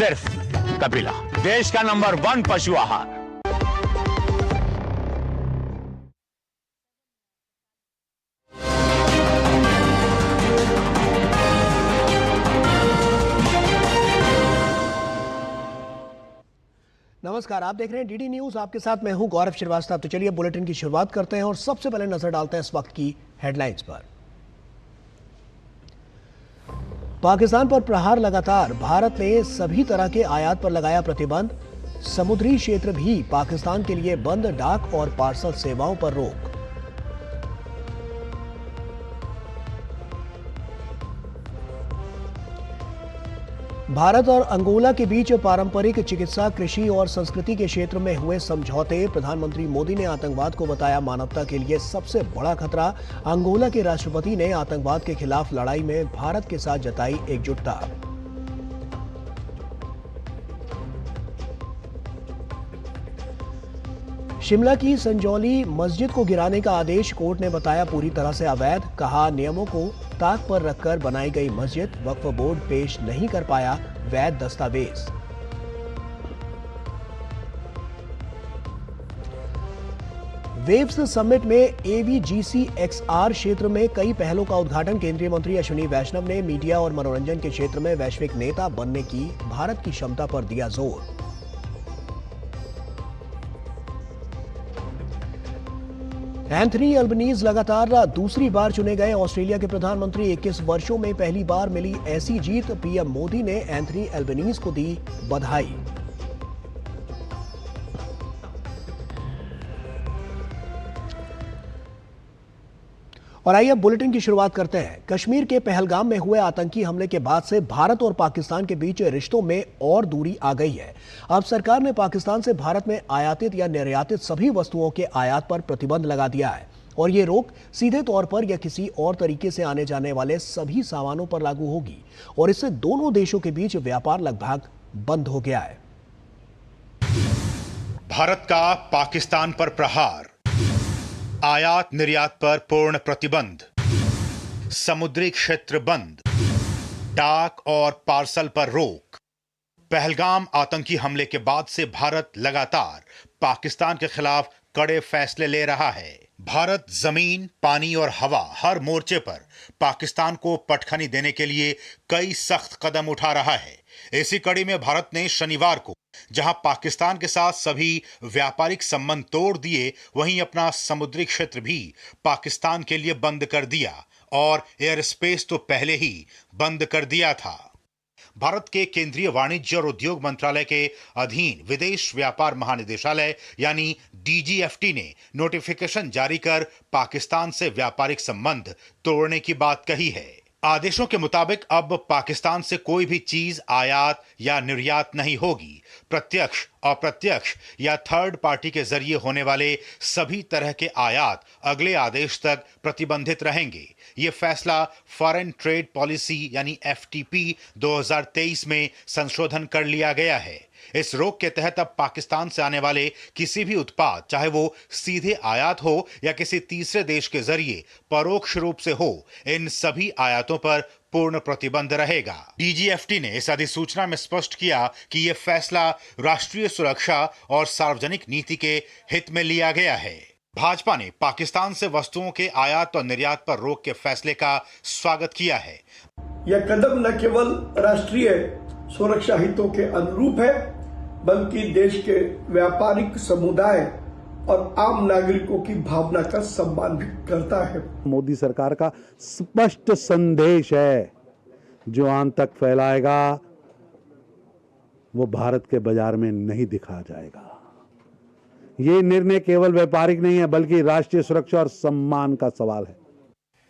सिर्फ कपिला, देश का नंबर 1 पशु आहार। नमस्कार, आप देख रहे हैं डीडी न्यूज। आपके साथ मैं हूं गौरव श्रीवास्तव। तो चलिए बुलेटिन की शुरुआत करते हैं और सबसे पहले नजर डालते हैं इस वक्त की हेडलाइंस पर। पाकिस्तान पर प्रहार लगातार, भारत ने सभी तरह के आयात पर लगाया प्रतिबंध। समुद्री क्षेत्र भी पाकिस्तान के लिए बंद, डाक और पार्सल सेवाओं पर रोक। भारत और अंगोला के बीच पारंपरिक चिकित्सा, कृषि और संस्कृति के क्षेत्र में हुए समझौते। प्रधानमंत्री मोदी ने आतंकवाद को बताया मानवता के लिए सबसे बड़ा खतरा। अंगोला के राष्ट्रपति ने आतंकवाद के खिलाफ लड़ाई में भारत के साथ जताई एकजुटता। शिमला की संजौली मस्जिद को गिराने का आदेश कोर्ट ने बताया पूरी तरह से अवैध। कहा, नियमों को ताक पर रखकर बनाई गई मस्जिद, वक्फ बोर्ड पेश नहीं कर पाया वैध दस्तावेज। वेव्स समिट में एवीजीसी XR क्षेत्र में कई पहलों का उद्घाटन। केंद्रीय मंत्री अश्विनी वैष्णव ने मीडिया और मनोरंजन के क्षेत्र में वैश्विक नेता बनने की भारत की क्षमता पर दिया जोर। एंथनी अल्बनीज लगातार दूसरी बार चुने गए ऑस्ट्रेलिया के प्रधानमंत्री। 21 वर्षों में पहली बार मिली ऐसी जीत। पीएम मोदी ने एंथनी अल्बनीज को दी बधाई। और आइए अब बुलेटिन की शुरुआत करते हैं। कश्मीर के पहलगाम में हुए आतंकी हमले के बाद से भारत और पाकिस्तान के बीच रिश्तों में और दूरी आ गई है। अब सरकार ने पाकिस्तान से भारत में आयातित या निर्यातित सभी वस्तुओं के आयात पर प्रतिबंध लगा दिया है और ये रोक सीधे तौर पर या किसी और तरीके से आने जाने वाले सभी सामानों पर लागू होगी और इससे दोनों देशों के बीच व्यापार लगभग बंद हो गया है। भारत का पाकिस्तान पर प्रहार, आयात निर्यात पर पूर्ण प्रतिबंध, समुद्री क्षेत्र बंद, डाक और पार्सल पर रोक। पहलगाम आतंकी हमले के बाद से भारत लगातार पाकिस्तान के खिलाफ कड़े फैसले ले रहा है। भारत जमीन, पानी और हवा हर मोर्चे पर पाकिस्तान को पटखनी देने के लिए कई सख्त कदम उठा रहा है। इसी कड़ी में भारत ने शनिवार को जहां पाकिस्तान के साथ सभी व्यापारिक संबंध तोड़ दिए, वहीं अपना समुद्री क्षेत्र भी पाकिस्तान के लिए बंद कर दिया और एयर स्पेस तो पहले ही बंद कर दिया था। भारत के केंद्रीय वाणिज्य और उद्योग मंत्रालय के अधीन विदेश व्यापार महानिदेशालय यानी DGFT ने नोटिफिकेशन जारी कर पाकिस्तान से व्यापारिक संबंध तोड़ने की बात कही है। आदेशों के मुताबिक अब पाकिस्तान से कोई भी चीज आयात या निर्यात नहीं होगी। प्रत्यक्ष, अप्रत्यक्ष या थर्ड पार्टी के जरिए होने वाले सभी तरह के आयात अगले आदेश तक प्रतिबंधित रहेंगे। ये फैसला फॉरेन ट्रेड पॉलिसी यानी FTP 2023 में संशोधन कर लिया गया है। इस रोक के तहत अब पाकिस्तान से आने वाले किसी भी उत्पाद, चाहे वो सीधे आयात हो या किसी तीसरे देश के जरिए परोक्ष रूप से हो, इन सभी आयातों पर पूर्ण प्रतिबंध रहेगा। DGFT ने इस अधिसूचना में स्पष्ट किया कि यह फैसला राष्ट्रीय सुरक्षा और सार्वजनिक नीति के हित में लिया गया है। भाजपा ने पाकिस्तान से वस्तुओं के आयात और निर्यात पर रोक के फैसले का स्वागत किया है। यह कदम न केवल राष्ट्रीय सुरक्षा हितों के अनुरूप है, बल्कि देश के व्यापारिक समुदाय और आम नागरिकों की भावना का सम्मान भी करता है। मोदी सरकार का स्पष्ट संदेश है, जो आंत तक फैलाएगा वो भारत के बाजार में नहीं दिखा जाएगा। ये निर्णय केवल व्यापारिक नहीं है, बल्कि राष्ट्रीय सुरक्षा और सम्मान का सवाल है।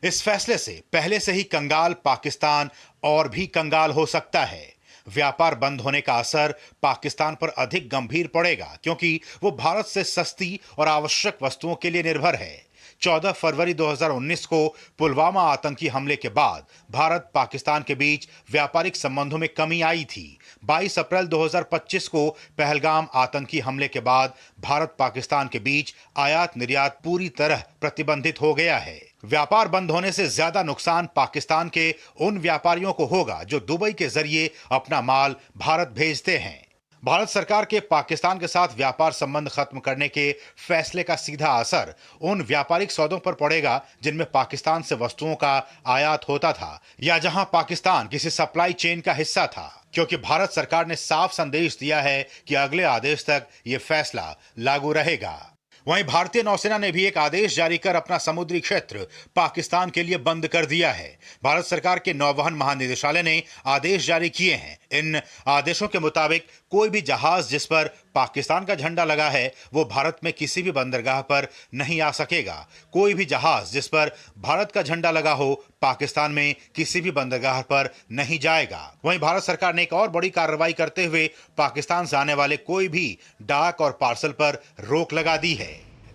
इस फैसले से पहले से ही कंगाल पाकिस्तान और भी कंगाल हो सकता है। व्यापार बंद होने का असर पाकिस्तान पर अधिक गंभीर पड़ेगा, क्योंकि वो भारत से सस्ती और आवश्यक वस्तुओं के लिए निर्भर है। 14 फरवरी 2019 को पुलवामा आतंकी हमले के बाद भारत पाकिस्तान के बीच व्यापारिक संबंधों में कमी आई थी। 22 अप्रैल 2025 को पहलगाम आतंकी हमले के बाद भारत पाकिस्तान के बीच आयात निर्यात पूरी तरह प्रतिबंधित हो गया है। व्यापार बंद होने से ज्यादा नुकसान पाकिस्तान के उन व्यापारियों को होगा जो दुबई के जरिए अपना माल भारत भेजते हैं। भारत सरकार के पाकिस्तान के साथ व्यापार संबंध खत्म करने के फैसले का सीधा असर उन व्यापारिक सौदों पर पड़ेगा जिनमें पाकिस्तान से वस्तुओं का आयात होता था या जहां पाकिस्तान किसी सप्लाई चेन का हिस्सा था, क्योंकि भारत सरकार ने साफ संदेश दिया है कि अगले आदेश तक यह फैसला लागू रहेगा। वहीं भारतीय नौसेना ने भी एक आदेश जारी कर अपना समुद्री क्षेत्र पाकिस्तान के लिए बंद कर दिया है। भारत सरकार के नौवहन महानिदेशालय ने आदेश जारी किए हैं। इन आदेशों के मुताबिक कोई भी जहाज जिस पर पाकिस्तान का झंडा लगा है वो भारत में किसी भी बंदरगाह पर नहीं आ सकेगा। कोई भी जहाज जिस पर भारत का झंडा लगा हो पाकिस्तान में किसी भी बंदरगाह पर नहीं जाएगा। वहीं भारत सरकार ने एक और बड़ी कार्रवाई करते हुए पाकिस्तान से आने वाले कोई भी डाक और पार्सल पर रोक लगा दी है।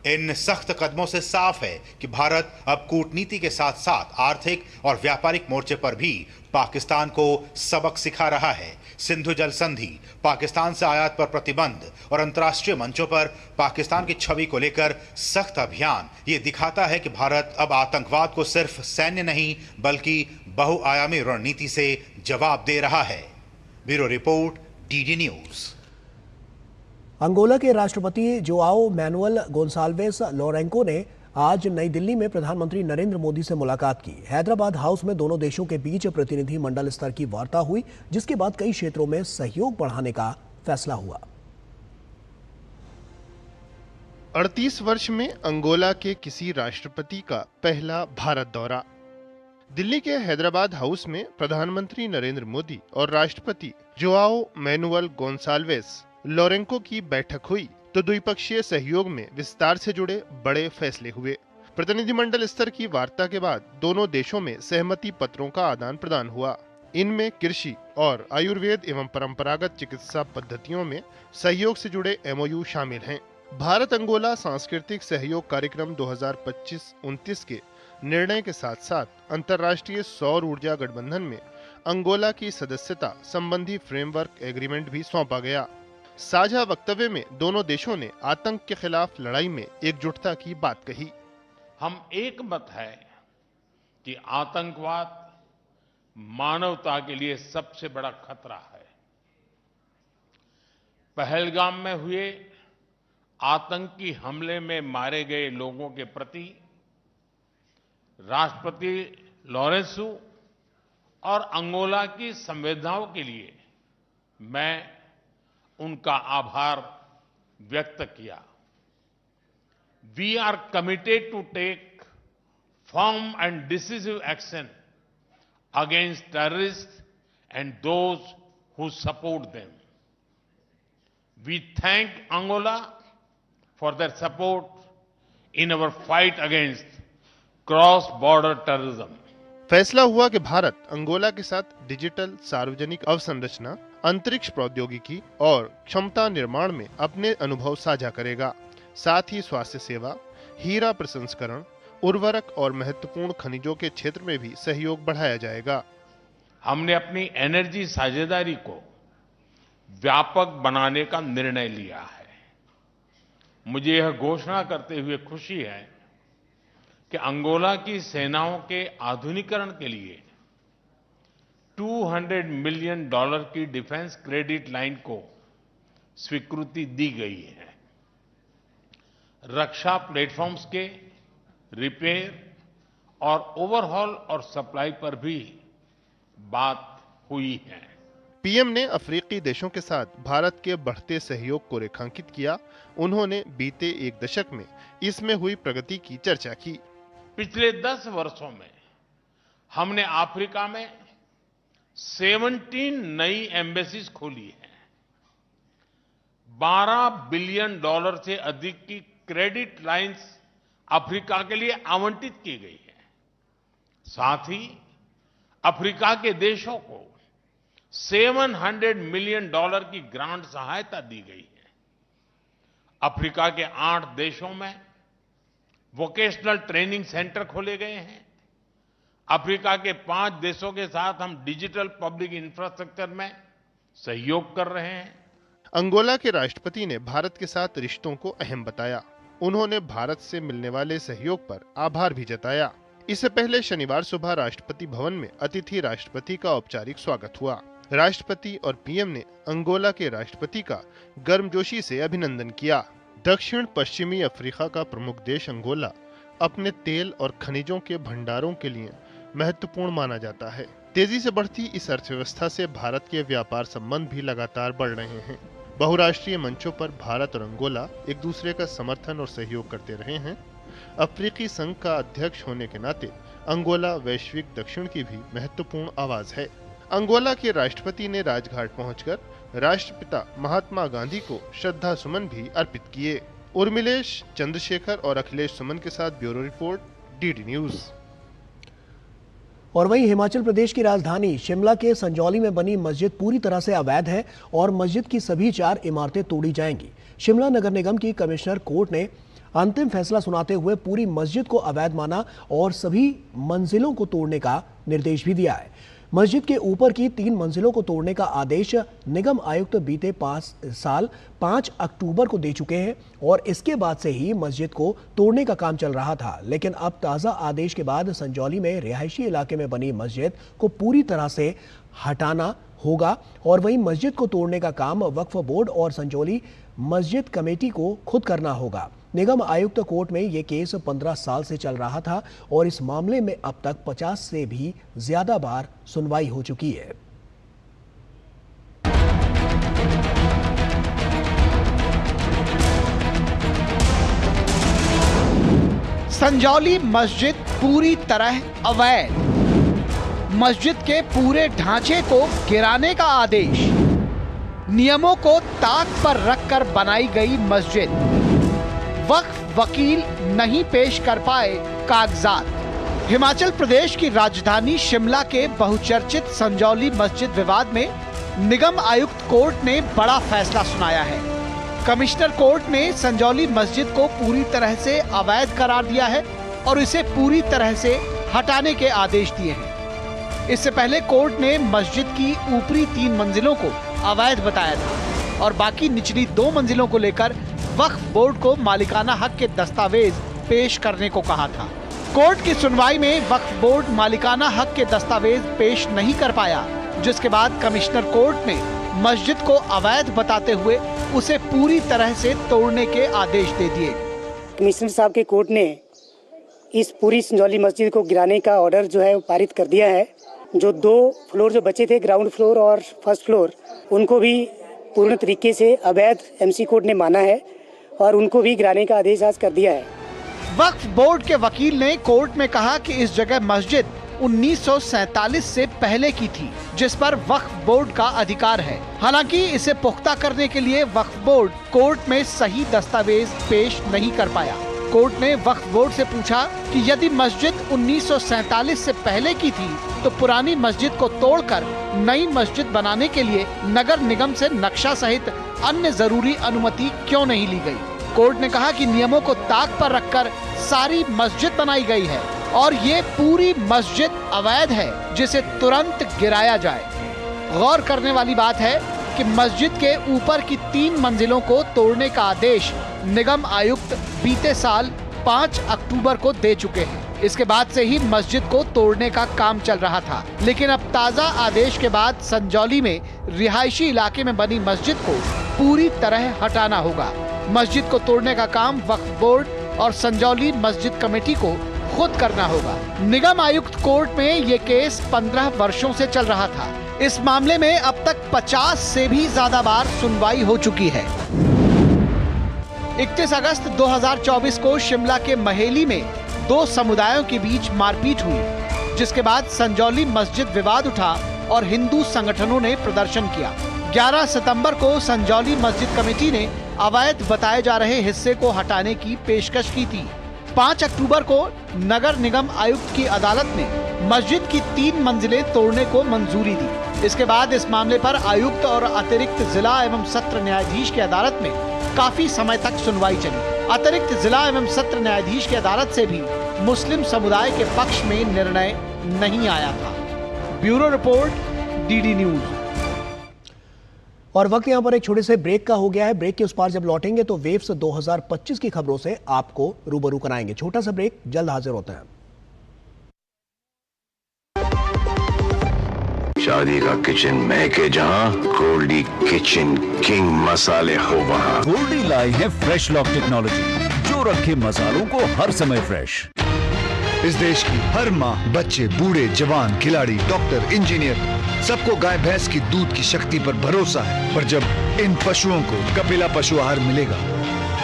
इन सख्त कदमों से साफ है कि भारत अब कूटनीति के साथ साथ आर्थिक और व्यापारिक मोर्चे पर भी पाकिस्तान को सबक सिखा रहा है। सिंधु जल संधि, पाकिस्तान से आयात पर प्रतिबंध और अंतर्राष्ट्रीय मंचों पर पाकिस्तान की छवि को लेकर सख्त अभियान ये दिखाता है कि भारत अब आतंकवाद को सिर्फ सैन्य नहीं बल्कि बहुआयामी रणनीति से जवाब दे रहा है। Bureau report, DD news. Angola के राष्ट्रपति जोआओ मैनुअल गोंसाल्वेस लोरेंको ने आज नई दिल्ली में प्रधानमंत्री नरेंद्र मोदी से मुलाकात की। हैदराबाद हाउस में दोनों देशों के बीच प्रतिनिधि मंडल स्तर की वार्ता हुई, जिसके बाद कई क्षेत्रों में सहयोग बढ़ाने का फैसला हुआ। 38 वर्ष में अंगोला के किसी राष्ट्रपति का पहला भारत दौरा। दिल्ली के हैदराबाद हाउस में प्रधानमंत्री नरेंद्र मोदी और राष्ट्रपति जोआओ मैनुअल गोंसाल्वेस लोरेंको की बैठक हुई तो द्विपक्षीय सहयोग में विस्तार से जुड़े बड़े फैसले हुए। प्रतिनिधिमंडल स्तर की वार्ता के बाद दोनों देशों में सहमति पत्रों का आदान प्रदान हुआ। इनमें कृषि और आयुर्वेद एवं परंपरागत चिकित्सा पद्धतियों में सहयोग से जुड़े एमओयू शामिल हैं। भारत अंगोला सांस्कृतिक सहयोग कार्यक्रम 2025-29 के निर्णय के साथ साथ अंतर्राष्ट्रीय सौर ऊर्जा गठबंधन में अंगोला की सदस्यता संबंधी फ्रेमवर्क एग्रीमेंट भी सौंपा गया। साझा वक्तव्य में दोनों देशों ने आतंक के खिलाफ लड़ाई में एकजुटता की बात कही। हम एक मत है कि आतंकवाद मानवता के लिए सबसे बड़ा खतरा है। पहलगाम में हुए आतंकी हमले में मारे गए लोगों के प्रति राष्ट्रपति लोरेंसो और अंगोला की संवेदनाओं के लिए मैं उनका आभार व्यक्त किया। We are committed to take firm and decisive action against terrorist and those who support them. We thank Angola for their support in our fight against cross border terrorism. फैसला हुआ कि भारत अंगोला के साथ डिजिटल सार्वजनिक अवसंरचना, अंतरिक्ष प्रौद्योगिकी और क्षमता निर्माण में अपने अनुभव साझा करेगा। साथ ही स्वास्थ्य सेवा, हीरा प्रसंस्करण, उर्वरक और महत्वपूर्ण खनिजों के क्षेत्र में भी सहयोग बढ़ाया जाएगा। हमने अपनी एनर्जी साझेदारी को व्यापक बनाने का निर्णय लिया है। मुझे यह घोषणा करते हुए खुशी है कि अंगोला की सेनाओं के आधुनिकीकरण के लिए $200 मिलियन की डिफेंस क्रेडिट लाइन को स्वीकृति दी गई है। रक्षा प्लेटफॉर्म्स के रिपेयर और ओवरहॉल और सप्लाई पर भी बात हुई है। पीएम ने अफ्रीकी देशों के साथ भारत के बढ़ते सहयोग को रेखांकित किया। उन्होंने बीते एक दशक में इसमें हुई प्रगति की चर्चा की। पिछले 10 वर्षों में हमने अफ्रीका में 17 नई एम्बेसीज खोली है। $12 बिलियन से अधिक की क्रेडिट लाइंस अफ्रीका के लिए आवंटित की गई है। साथ ही अफ्रीका के देशों को $700 मिलियन की ग्रांट सहायता दी गई है। अफ्रीका के 8 देशों में वोकेशनल ट्रेनिंग सेंटर खोले गए हैं। अफ्रीका के 5 देशों के साथ हम डिजिटल पब्लिक इंफ्रास्ट्रक्चर में सहयोग कर रहे हैं। अंगोला के राष्ट्रपति ने भारत के साथ रिश्तों को अहम बताया। उन्होंने भारत से मिलने वाले सहयोग पर आभार भी जताया। इससे पहले शनिवार सुबह राष्ट्रपति भवन में अतिथि राष्ट्रपति का औपचारिक स्वागत हुआ। राष्ट्रपति और पीएम ने अंगोला के राष्ट्रपति का गर्मजोशी से अभिनंदन किया। दक्षिण पश्चिमी अफ्रीका का प्रमुख देश अंगोला अपने तेल और खनिजों के भंडारों के लिए महत्वपूर्ण माना जाता है। तेजी से बढ़ती इस अर्थव्यवस्था से भारत के व्यापार संबंध भी लगातार बढ़ रहे हैं। बहुराष्ट्रीय मंचों पर भारत और अंगोला एक दूसरे का समर्थन और सहयोग करते रहे हैं। अफ्रीकी संघ का अध्यक्ष होने के नाते अंगोला वैश्विक दक्षिण की भी महत्वपूर्ण आवाज है। अंगोला के राष्ट्रपति ने राजघाट पहुंचकर राष्ट्रपिता महात्मा गांधी को श्रद्धा सुमन भी अर्पित किए। उर्मिलेश चंद्रशेखर और अखिलेश सुमन के साथ ब्यूरो रिपोर्ट, डीडी न्यूज। और वहीं हिमाचल प्रदेश की राजधानी शिमला के संजौली में बनी मस्जिद पूरी तरह से अवैध है और मस्जिद की सभी 4 इमारतें तोड़ी जाएंगी। शिमला नगर निगम की कमिश्नर कोर्ट ने अंतिम फैसला सुनाते हुए पूरी मस्जिद को अवैध माना और सभी मंजिलों को तोड़ने का निर्देश भी दिया है। मस्जिद के ऊपर की 3 मंजिलों को तोड़ने का आदेश निगम आयुक्त बीते 5 अक्टूबर को दे चुके हैं और इसके बाद से ही मस्जिद को तोड़ने का काम चल रहा था। लेकिन अब ताज़ा आदेश के बाद संजौली में रिहायशी इलाके में बनी मस्जिद को पूरी तरह से हटाना होगा और वहीं मस्जिद को तोड़ने का काम वक्फ बोर्ड और संजौली मस्जिद कमेटी को खुद करना होगा। निगम आयुक्त कोर्ट में यह केस 15 साल से चल रहा था और इस मामले में अब तक 50 से भी ज्यादा बार सुनवाई हो चुकी है। संजौली मस्जिद पूरी तरह अवैध, मस्जिद के पूरे ढांचे को गिराने का आदेश, नियमों को ताक पर रखकर बनाई गई मस्जिद, वक्फ वकील नहीं पेश कर पाए कागजात। हिमाचल प्रदेश की राजधानी शिमला के बहुचर्चित संजौली मस्जिद विवाद में निगम आयुक्त कोर्ट ने बड़ा फैसला सुनाया है। कमिश्नर कोर्ट ने संजौली मस्जिद को पूरी तरह से अवैध करार दिया है और इसे पूरी तरह से हटाने के आदेश दिए हैं। इससे पहले कोर्ट ने मस्जिद की ऊपरी 3 मंजिलों को अवैध बताया था और बाकी निचली 2 मंजिलों को लेकर वक्फ बोर्ड को मालिकाना हक के दस्तावेज पेश करने को कहा था। कोर्ट की सुनवाई में वक्फ बोर्ड मालिकाना हक के दस्तावेज पेश नहीं कर पाया, जिसके बाद कमिश्नर कोर्ट ने मस्जिद को अवैध बताते हुए उसे पूरी तरह से तोड़ने के आदेश दे दिए। कमिश्नर साहब के कोर्ट ने इस पूरी संजौली मस्जिद को गिराने का ऑर्डर जो है पारित कर दिया है। जो 2 फ्लोर जो बचे थे, ग्राउंड फ्लोर और फर्स्ट फ्लोर, उनको भी पूर्ण तरीके से अवैध एमसी कोर्ट ने माना है और उनको भी गिराने का आदेश आज कर दिया है। वक्फ बोर्ड के वकील ने कोर्ट में कहा कि इस जगह मस्जिद 1947 से पहले की थी, जिस पर वक्फ बोर्ड का अधिकार है। हालांकि इसे पुख्ता करने के लिए वक्फ बोर्ड कोर्ट में सही दस्तावेज पेश नहीं कर पाया। कोर्ट ने वक्फ बोर्ड से पूछा कि यदि मस्जिद 1947 से पहले की थी तो पुरानी मस्जिद को तोड़कर नई मस्जिद बनाने के लिए नगर निगम से नक्शा सहित अन्य जरूरी अनुमति क्यों नहीं ली गई। कोर्ट ने कहा कि नियमों को ताक पर रखकर सारी मस्जिद बनाई गई है और ये पूरी मस्जिद अवैध है, जिसे तुरंत गिराया जाए। गौर करने वाली बात है कि मस्जिद के ऊपर की 3 मंजिलों को तोड़ने का आदेश निगम आयुक्त बीते साल 5 अक्टूबर को दे चुके हैं। इसके बाद से ही मस्जिद को तोड़ने का काम चल रहा था, लेकिन अब ताज़ा आदेश के बाद संजौली में रिहायशी इलाके में बनी मस्जिद को पूरी तरह हटाना होगा। मस्जिद को तोड़ने का काम वक्फ बोर्ड और संजौली मस्जिद कमेटी को खुद करना होगा। निगम आयुक्त कोर्ट में ये केस 15 वर्षों से चल रहा था। इस मामले में अब तक 50 से भी ज्यादा बार सुनवाई हो चुकी है। 31 अगस्त 2024 को शिमला के महेली में 2 समुदायों के बीच मारपीट हुई, जिसके बाद संजौली मस्जिद विवाद उठा और हिंदू संगठनों ने प्रदर्शन किया। 11 सितंबर को संजौली मस्जिद कमेटी ने अवैध बताए जा रहे हिस्से को हटाने की पेशकश की थी। 5 अक्टूबर को नगर निगम आयुक्त की अदालत ने मस्जिद की 3 मंजिलें तोड़ने को मंजूरी दी। इसके बाद इस मामले पर आयुक्त और अतिरिक्त जिला एवं सत्र न्यायाधीश की अदालत में काफी समय तक सुनवाई चली। अतिरिक्त जिला एवं सत्र न्यायाधीश की अदालत से भी मुस्लिम समुदाय के पक्ष में निर्णय नहीं आया था। Bureau report, DD news. और वक्त यहां पर एक छोटे से ब्रेक का हो गया है। ब्रेक के उस पार जब लौटेंगे तो वेव्स 2025 की खबरों से आपको रूबरू कराएंगे। छोटा सा ब्रेक, जल्द हाजिर होते हैं। शादी का किचन महके जहां, गोल्डी किचन किंग मसाले हो वहां। गोल्डी लाई है फ्रेश लॉक टेक्नोलॉजी जो रखे मसालों को हर समय फ्रेश। इस देश की हर माँ, बच्चे, बूढ़े, जवान, खिलाड़ी, डॉक्टर, इंजीनियर, सबको गाय भैंस की दूध की शक्ति पर भरोसा है। पर जब इन पशुओं को कपिला पशु आहार मिलेगा,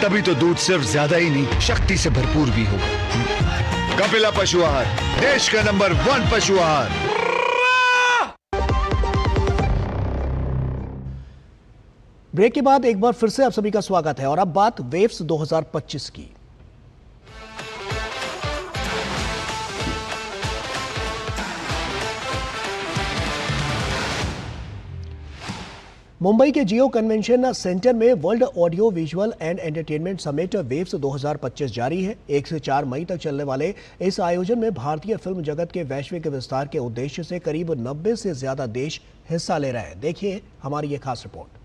तभी तो दूध सिर्फ ज्यादा ही नहीं, शक्ति से भरपूर भी होगा। कपिला पशु आहार, देश का नंबर 1 पशु आहार। ब्रेक के बाद एक बार फिर से आप सभी का स्वागत है और अब बात वेव्स 2025 की। मुंबई के जियो कन्वेंशन सेंटर में world audio visual and entertainment summit waves 2025 जारी है। 1 से 4 मई तक चलने वाले इस आयोजन में भारतीय फिल्म जगत के वैश्विक विस्तार के उद्देश्य से करीब 90 से ज्यादा देश हिस्सा ले रहे हैं। देखिए हमारी ये खास रिपोर्ट।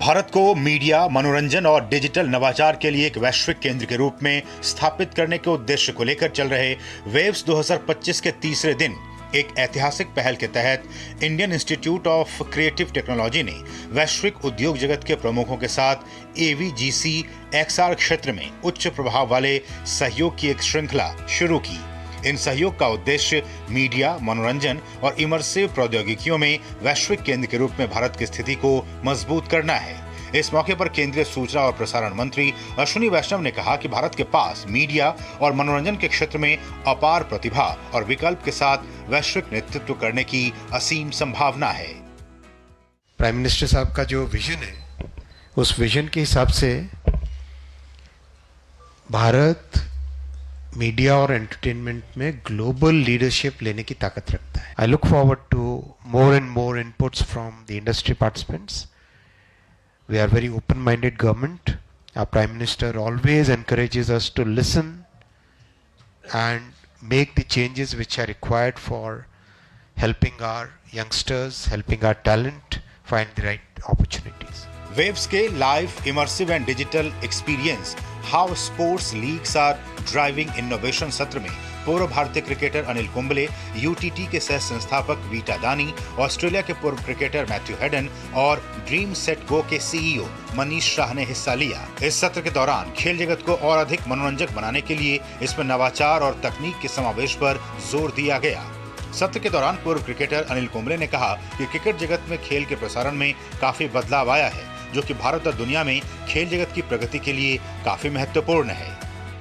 भारत को मीडिया, मनोरंजन और डिजिटल नवाचार के लिए एक वैश्विक केंद्र के रूप में स्थापित करने के उद्देश्य को लेकर चल रहे वेव्स 2025 के तीसरे दिन एक ऐतिहासिक पहल के तहत Indian institute of creative technology ने वैश्विक उद्योग जगत के प्रमुखों के साथ AVGC XR क्षेत्र में उच्च प्रभाव वाले सहयोग की एक श्रृंखला शुरू की। इन सहयोग का उद्देश्य मीडिया, मनोरंजन और इमर्सिव प्रौद्योगिकियों में वैश्विक केंद्र के रूप में भारत की स्थिति को मजबूत करना है। इस मौके पर केंद्रीय सूचना और प्रसारण मंत्री अश्विनी वैष्णव ने कहा कि भारत के पास मीडिया और मनोरंजन के क्षेत्र में अपार प्रतिभा और विकल्प के साथ वैश्विक नेतृत्व करने की असीम संभावना है। प्राइम मिनिस्टर साहब का जो विजन है, उस विजन के हिसाब से भारत मीडिया और एंटरटेनमेंट में ग्लोबल लीडरशिप लेने की ताकत रखता है। I look forward to more and more inputs from the industry participants. We are very open-minded government. Our Prime Minister always encourages us to listen and make the changes which are required for helping our youngsters, helping our talent find the right opportunities. Waves के live, immersive and digital experience How Sports Leagues are Driving Innovation सत्र में पूर्व भारतीय cricketer Anil Kumble, UTT के सह संस्थापक Vita दानी, Australia के पूर्व क्रिकेटर मैथ्यू हेडन और ड्रीम सेट गो के CEO मनीष शाह ने हिस्सा लिया। इस सत्र के दौरान खेल जगत को और अधिक मनोरंजक बनाने के लिए इसमें नवाचार और तकनीक के समावेश पर जोर दिया गया। सत्र के दौरान पूर्व क्रिकेटर अनिल कुंबले ने कहा कि क्रिकेट जगत में खेल के प्रसारण में काफी बदलाव आया है, जो कि भारत और दुनिया में खेल जगत की प्रगति के लिए काफी महत्वपूर्ण है।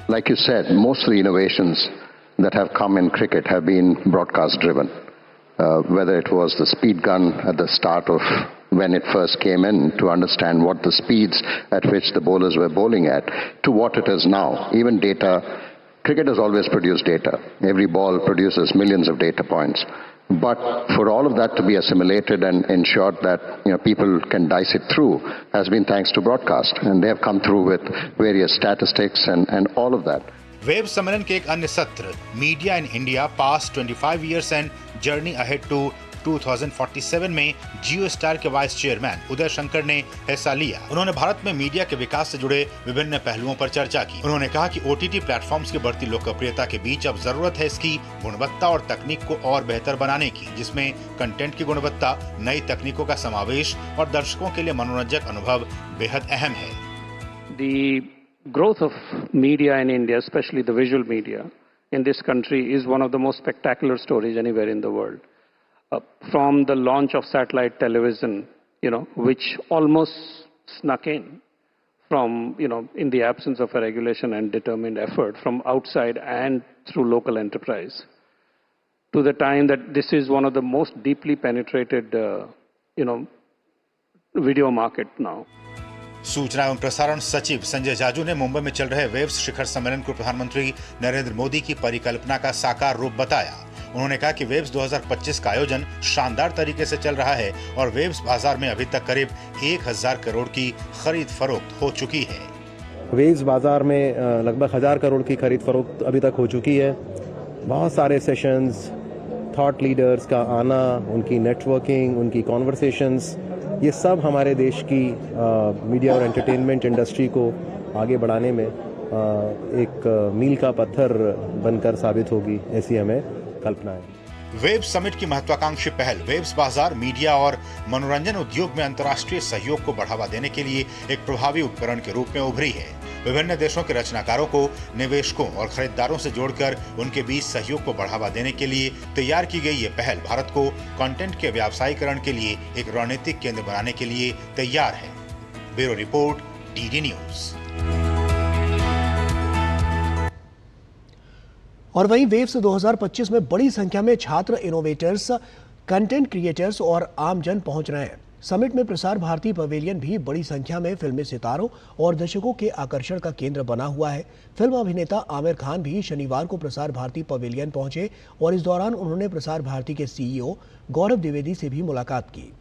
Like you said, most of the innovations that have come in cricket have been broadcast driven. Whether it was the speed gun at the start of when it first came in to understand what the speeds at which the bowlers were bowling at, to what it is now. Even data, cricket has always produced data. Every ball produces millions of data points. But for all of that to be assimilated and ensured that people can dice it through has been thanks to broadcast. And they have come through with various statistics and all of that. Web सम्मेलन के एक अन्य सत्र media in India past 25 years and journey ahead to 2047 में जियो स्टार के vice chairman Uday Shankar ने हिस्सा लिया। उन्होंने भारत में मीडिया के विकास से जुड़े विभिन्न पहलुओं पर चर्चा की। उन्होंने कहा कि OTT प्लेटफॉर्म्स की बढ़ती लोकप्रियता के बीच अब जरूरत है इसकी गुणवत्ता और तकनीक को और बेहतर बनाने की, जिसमें कंटेंट की गुणवत्ता, नई तकनीकों का समावेश और दर्शकों के लिए मनोरंजक अनुभव बेहद अहम है। Growth of media in India, especially the visual media in this country, is one of the most spectacular stories anywhere in the world. From the launch of satellite television, which almost snuck in from, in the absence of a regulation and determined effort from outside and through local enterprise, to the time that this is one of the most deeply penetrated, video market now. सूचना एवं प्रसारण सचिव संजय जाजू ने मुंबई में चल रहे waves शिखर सम्मेलन को प्रधानमंत्री नरेंद्र मोदी की परिकल्पना का साकार रूप बताया। उन्होंने कहा कि वेव्स 2025 का आयोजन शानदार तरीके से चल रहा है और वेव्स बाजार में अभी तक करीब 1000 करोड़ की खरीद फरोख्त हो चुकी है। वेव्स बाजार में लगभग 1000 करोड़ की खरीद फरोख्त अभी तक हो चुकी है। बहुत सारे सेशंस, थॉट लीडर्स का आना, उनकी नेटवर्किंग, उनकी कॉन्वर्सेशंस, ये सब हमारे देश की मीडिया और एंटरटेनमेंट इंडस्ट्री को आगे बढ़ाने में एक मील का पत्थर बनकर साबित होगी, ऐसी हमें कल्पना है। वेव्स समिट की महत्वाकांक्षी पहल वेव्स बाजार मीडिया और मनोरंजन उद्योग में अंतर्राष्ट्रीय सहयोग को बढ़ावा देने के लिए एक प्रभावी उपकरण के रूप में उभरी है। विभिन्न देशों के रचनाकारों को निवेशकों और खरीदारों से जोड़कर उनके बीच सहयोग को बढ़ावा देने के लिए तैयार की गई ये पहल भारत को कंटेंट के व्यावसायीकरण के लिए एक रणनीतिक केंद्र बनाने के लिए तैयार है। Bureau report, DD news. और वहीं वेव्स 2025 में बड़ी संख्या में छात्र, इनोवेटर्स, कंटेंट क्रिएटर्स और आमजन पहुंच रहे हैं। समिट में प्रसार भारती पवेलियन भी बड़ी संख्या में फिल्मी सितारों और दर्शकों के आकर्षण का केंद्र बना हुआ है। फिल्म अभिनेता आमिर खान भी शनिवार को प्रसार भारती पवेलियन पहुंचे और इस दौरान उन्होंने प्रसार भारती के सीईओ गौरव द्विवेदी से भी मुलाकात की।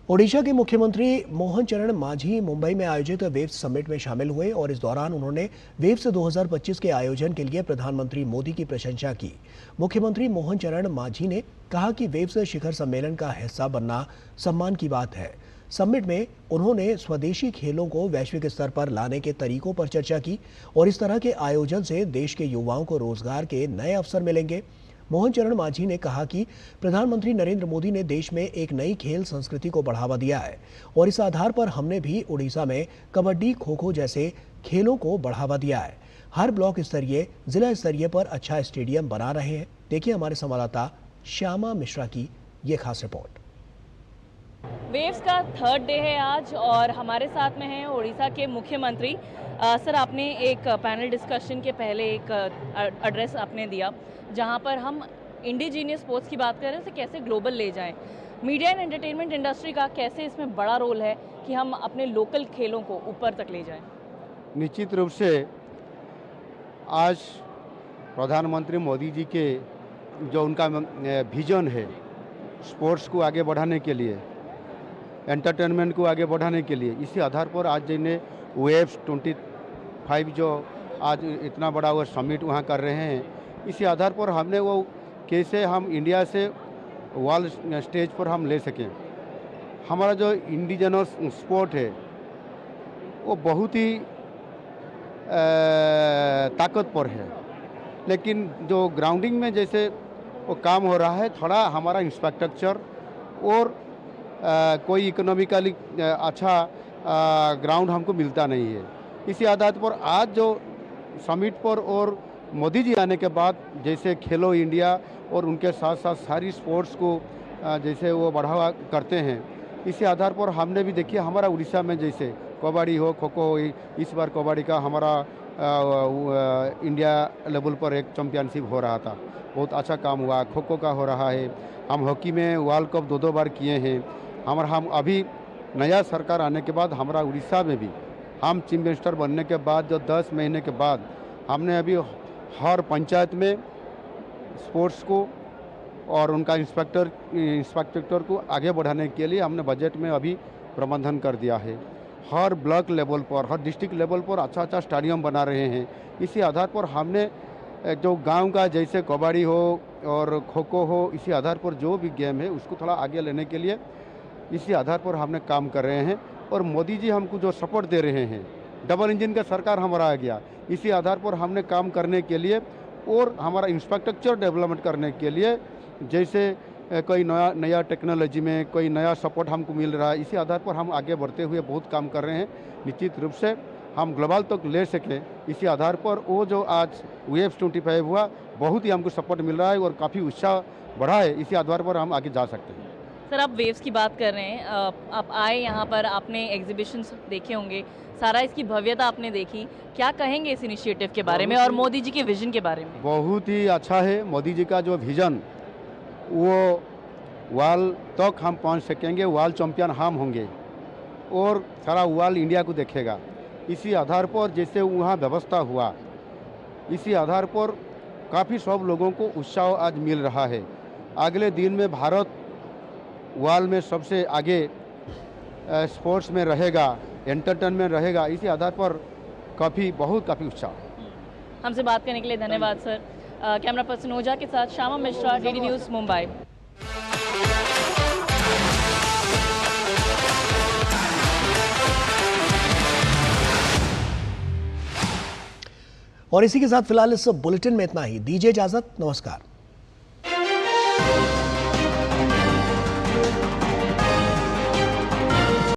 ओडिशा के मुख्यमंत्री मोहन चरण मांझी मुंबई में आयोजित वेव्स समिट में शामिल हुए और इस दौरान उन्होंने वेव्स 2025 के आयोजन के लिए प्रधानमंत्री मोदी की प्रशंसा की। मुख्यमंत्री मोहन चरण मांझी ने कहा कि वेव्स शिखर सम्मेलन का हिस्सा बनना सम्मान की बात है। समिट में उन्होंने स्वदेशी खेलों को वैश्विक स्तर पर लाने के तरीकों पर चर्चा की और इस तरह के आयोजन से देश के युवाओं को रोजगार के नए अवसर मिलेंगे। मोहन चरण मांझी ने कहा कि प्रधानमंत्री नरेंद्र मोदी ने देश में एक नई खेल संस्कृति को बढ़ावा दिया है और इस आधार पर हमने भी उड़ीसा में कबड्डी, खो-खो जैसे खेलों को बढ़ावा दिया है। हर ब्लॉक स्तरीय, जिला स्तरीय पर अच्छा स्टेडियम बना रहे हैं। देखिए हमारे संवाददाता श्यामा मिश्रा की ये खास रिपोर्ट। वेव्स का 3rd डे है आज और हमारे साथ में हैं उड़ीसा के मुख्यमंत्री। सर, आपने एक पैनल डिस्कशन के पहले एक एड्रेस आपने दिया जहां पर हम इंडिजीनियस स्पोर्ट्स की बात कर रहे हैं, उसे कैसे ग्लोबल ले जाएं। मीडिया एंड एंटरटेनमेंट इंडस्ट्री का कैसे इसमें बड़ा रोल है कि हम अपने लोकल खेलों को ऊपर तक ले जाएं। निश्चित रूप से आज प्रधानमंत्री मोदी जी के जो उनका विजन है स्पोर्ट्स को आगे बढ़ाने के लिए, एंटरटेनमेंट को आगे बढ़ाने के लिए, इसी आधार पर आज जिन्हें वेव्स 25 जो आज इतना बड़ा वो समिट वहाँ कर रहे हैं, इसी आधार पर हमने वो कैसे हम इंडिया से वर्ल्ड स्टेज पर हम ले सकें। हमारा जो इंडिजिनस स्पोर्ट है वो बहुत ही ताकतवर है, लेकिन जो ग्राउंडिंग में जैसे वो काम हो रहा है, थोड़ा हमारा इंफ्रास्ट्रक्चर और कोई इकोनॉमिकली अच्छा ग्राउंड हमको मिलता नहीं है। इसी आधार पर आज जो समिट पर और मोदी जी आने के बाद जैसे खेलो इंडिया और उनके साथ साथ सारी स्पोर्ट्स को जैसे वो बढ़ावा करते हैं, इसी आधार पर हमने भी देखिए हमारा उड़ीसा में जैसे कबड्डी हो, खो खो हो, इस बार कबड्डी का हमारा इंडिया लेवल पर एक चैंपियनशिप हो रहा था, बहुत अच्छा काम हुआ। खो खो का हो रहा है। हम हॉकी में वर्ल्ड कप 2 बार किए हैं। हम अभी नया सरकार आने के बाद हमारा उड़ीसा में भी हम चीफ मिनिस्टर बनने के बाद जो 10 महीने के बाद हमने अभी हर पंचायत में स्पोर्ट्स को और उनका इंस्पेक्टर को आगे बढ़ाने के लिए हमने बजट में अभी प्रबंधन कर दिया है। हर ब्लॉक लेवल पर, हर डिस्ट्रिक्ट लेवल पर अच्छा स्टेडियम बना रहे हैं। इसी आधार पर हमने जो गांव का जैसे कबड्डी हो और खो खो हो, इसी आधार पर जो भी गेम है उसको थोड़ा आगे लेने के लिए इसी आधार पर हमने काम कर रहे हैं। और मोदी जी हमको जो सपोर्ट दे रहे हैं, डबल इंजन का सरकार हमारा आ गया, इसी आधार पर हमने काम करने के लिए और हमारा इंफ्रास्ट्रक्चर डेवलपमेंट करने के लिए जैसे कोई नया टेक्नोलॉजी में कोई नया सपोर्ट हमको मिल रहा है, इसी आधार पर हम आगे बढ़ते हुए बहुत काम कर रहे हैं। निश्चित रूप से हम ग्लोबल तक ले सकें, इसी आधार पर वो जो आज वेव्स 25 हुआ, बहुत ही हमको सपोर्ट मिल रहा है और काफ़ी उत्साह बढ़ा है। इसी आधार पर हम आगे जा सकते हैं। सर, आप वेव्स की बात कर रहे हैं, आप आए यहाँ पर, आपने एग्जीबिशंस देखे होंगे, सारा इसकी भव्यता आपने देखी, क्या कहेंगे इस इनिशिएटिव के बारे में और मोदी जी के विजन के बारे में? बहुत ही अच्छा है। मोदी जी का जो विजन वो वर्ल्ड तक हम पहुंच सकेंगे, वर्ल्ड चैंपियन हम होंगे और सारा वर्ल्ड इंडिया को देखेगा। इसी आधार पर जैसे वहाँ व्यवस्था हुआ, इसी आधार पर काफ़ी सब लोगों को उत्साह आज मिल रहा है। अगले दिन में भारत वर्ल्ड में सबसे आगे स्पोर्ट्स में रहेगा, एंटरटेनमेंट रहेगा, इसी आधार पर काफ़ी उत्साह। हमसे बात करने के लिए धन्यवाद सर। कैमरा पर्सन ओझा के साथ श्यामा मिश्रा, डीडी न्यूज़, मुंबई। और इसी के साथ फिलहाल इस बुलेटिन में इतना ही। दीजिए इजाजत, नमस्कार।